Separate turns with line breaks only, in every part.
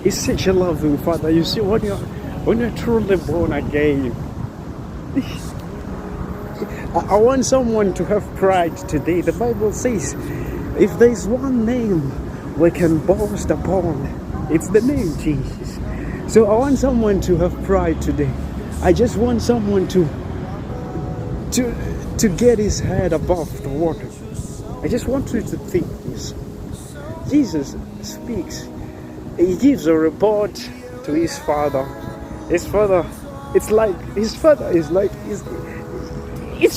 He's such a loving Father. You see, when you're truly born again, I want someone to have pride today. The Bible says, if there's one name we can boast upon, it's the name Jesus. So I want someone to have pride today. I just want someone to get his head above the water. I just want you to think this. Jesus speaks. He gives a report to his father. His father, it's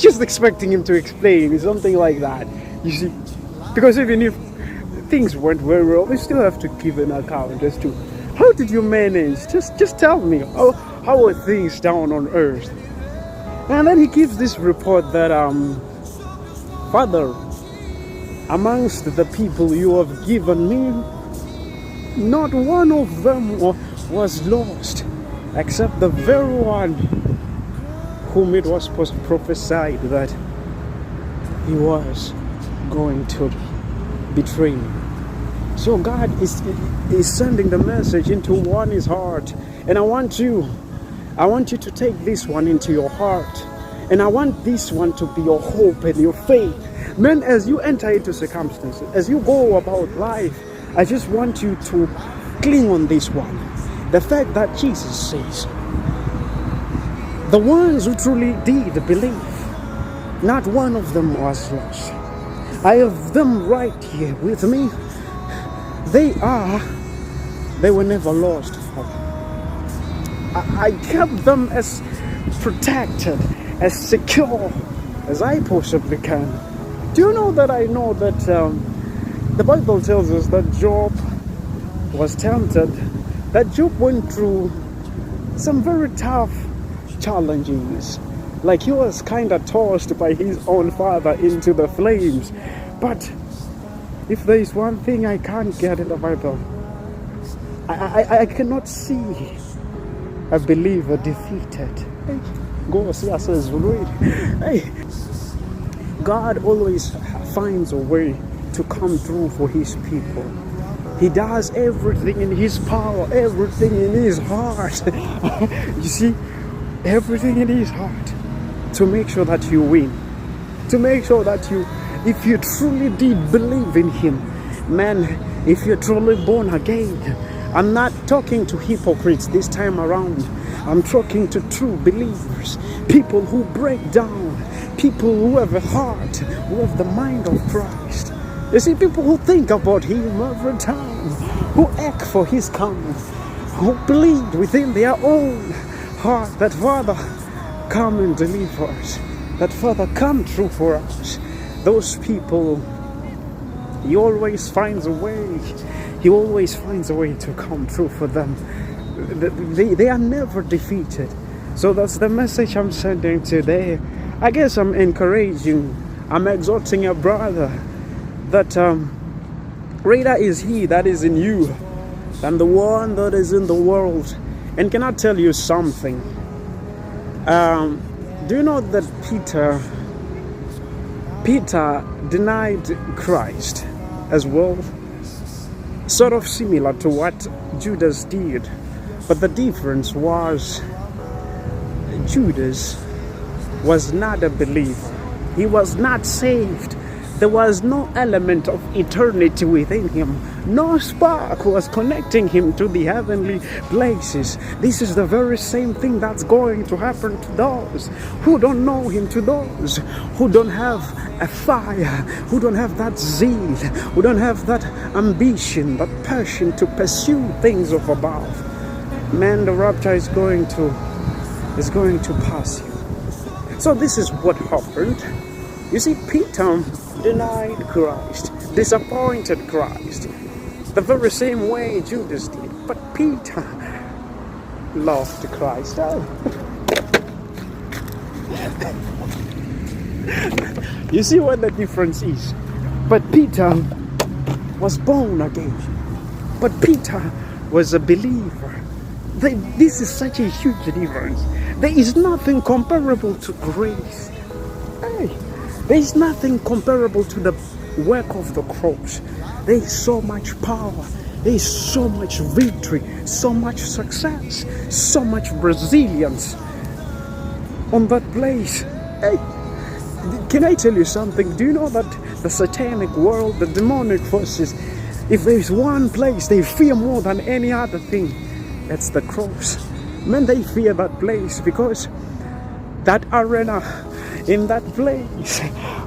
just expecting him to explain something like that. You see, because even if things went very well, we still have to give an account as to how did you manage? Just tell me, how are things down on earth? And then he gives this report that Father, amongst the people you have given me, not one of them was lost, except the very one whom it was prophesied that he was going to betray me. So God is sending the message into one's heart, and I want you to take this one into your heart, and I want this one to be your hope and your faith. Man, as you enter into circumstances, as you go about life, I just want you to cling on this one. The fact that Jesus says, the ones who truly did believe, not one of them was lost. I have them right here with me. They were never lost. I kept them as protected, as secure as I possibly can. Do you know that I know that the Bible tells us that Job was tempted, that Job went through some very tough challenges. Like he was kind of tossed by his own father into the flames. But if there is one thing I can't get in the Bible, I cannot see a believer defeated. Go see us as read. Hey, God always finds a way to come through for his people. He does everything in his power, everything in his heart. You see, everything in his heart to make sure that you win. To make sure that if you truly did believe in him, man, if you're truly born again, I'm not talking to hypocrites this time around. I'm talking to true believers, people who break down, people who have a heart, who have the mind of Christ. You see, people who think about him every time, who ache for his coming, who plead within their own heart that Father, come and deliver us, that Father, come through for us. Those people, he always finds a way. He always finds a way to come through for them. They are never defeated. So that's the message I'm sending today. I guess I'm encouraging, I'm exhorting a brother that greater is he that is in you than the one that is in the world. And can I tell you something? Do you know that Peter denied Christ as well? Sort of similar to what Judas did. But the difference was Judas was not a believer. He was not saved. There was no element of eternity within him. No spark was connecting him to the heavenly places. This is the very same thing that's going to happen to those who don't know him, to those who don't have a fire, who don't have that zeal, who don't have that ambition, that passion to pursue things of above. Man, the rapture is going to pass you. So this is what happened. You see, Peter denied Christ, disappointed Christ, the very same way Judas did. But Peter loved Christ. You see what the difference is? But Peter was born again. But Peter was a believer. This is such a huge difference. There is nothing comparable to grace. Hey, there is nothing comparable to the work of the cross. There is so much power. There is so much victory, so much success, so much resilience on that place. Hey, can I tell you something? Do you know that the satanic world, the demonic forces, if there's one place they fear more than any other thing, it's the cross. Man, they fear that place because that arena, in that place,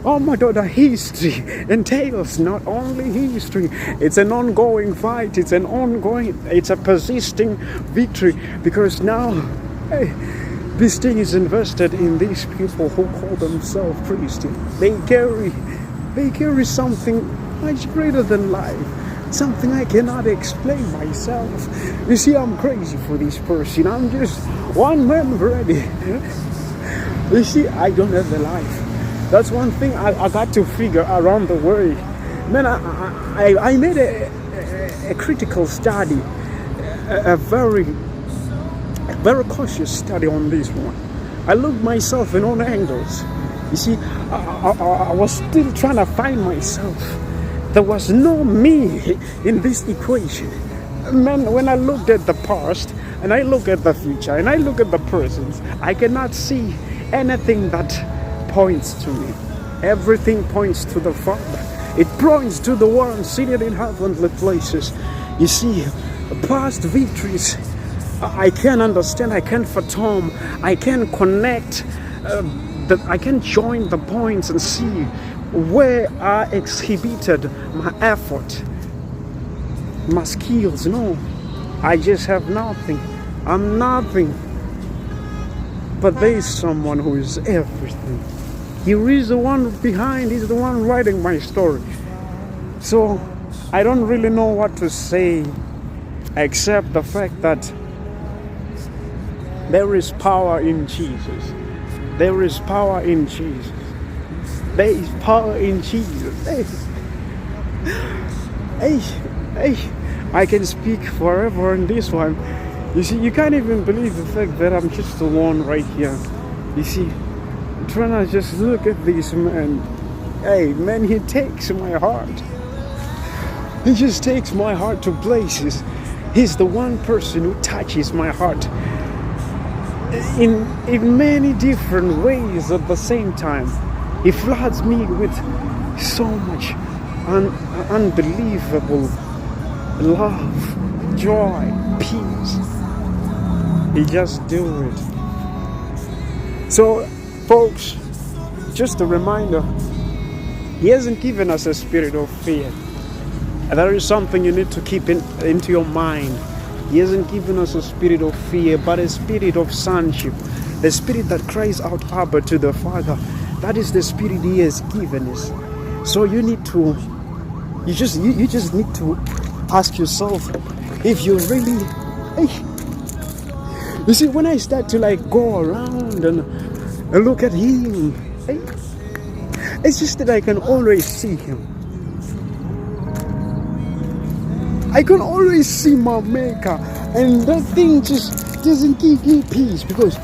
oh my daughter, history entails not only history, it's an ongoing fight, it's a persisting victory, because now, hey, this thing is invested in these people who call themselves Christian. They carry something much greater than life, something I cannot explain myself. You see, I'm crazy for this person. I'm just one man already. You see, I don't have the life. That's one thing I got to figure around the world. Man, I made a critical study, a very cautious study on this one. I looked myself in all angles. You see, I was still trying to find myself. There was no me in this equation. Man, when I looked at the past, and I look at the future, and I look at the present, I cannot see anything that points to me. Everything points to the Father. It points to the one seated in heavenly places. You see, past victories, I can understand, I can fathom, I can connect, I can join the points and see where I exhibited my effort, my skills. No, I just have nothing. I'm nothing. But there is someone who is everything. He is the one behind, he's the one writing my story. So I don't really know what to say except the fact that there is power in Jesus. There is power in Jesus. There is power in Jesus. Hey, I can speak forever on this one. You see, you can't even believe the fact that I'm just alone right here. You see, I'm trying to just look at this man. Hey, man, he takes my heart. He just takes my heart to places. He's the one person who touches my heart in many different ways at the same time. He floods me with so much unbelievable love, joy, peace. He just do it. So, folks, just a reminder, He hasn't given us a spirit of fear. And that is something you need to keep into your mind. He hasn't given us a spirit of fear, but a spirit of sonship. The spirit that cries out, Abba, to the Father. That is the spirit He has given us. So you need to, you just need to ask yourself if you really, you see, when I start to like go around and look at Him, it's just that I can always see Him. I can always see my Maker, and that thing just doesn't give me peace, because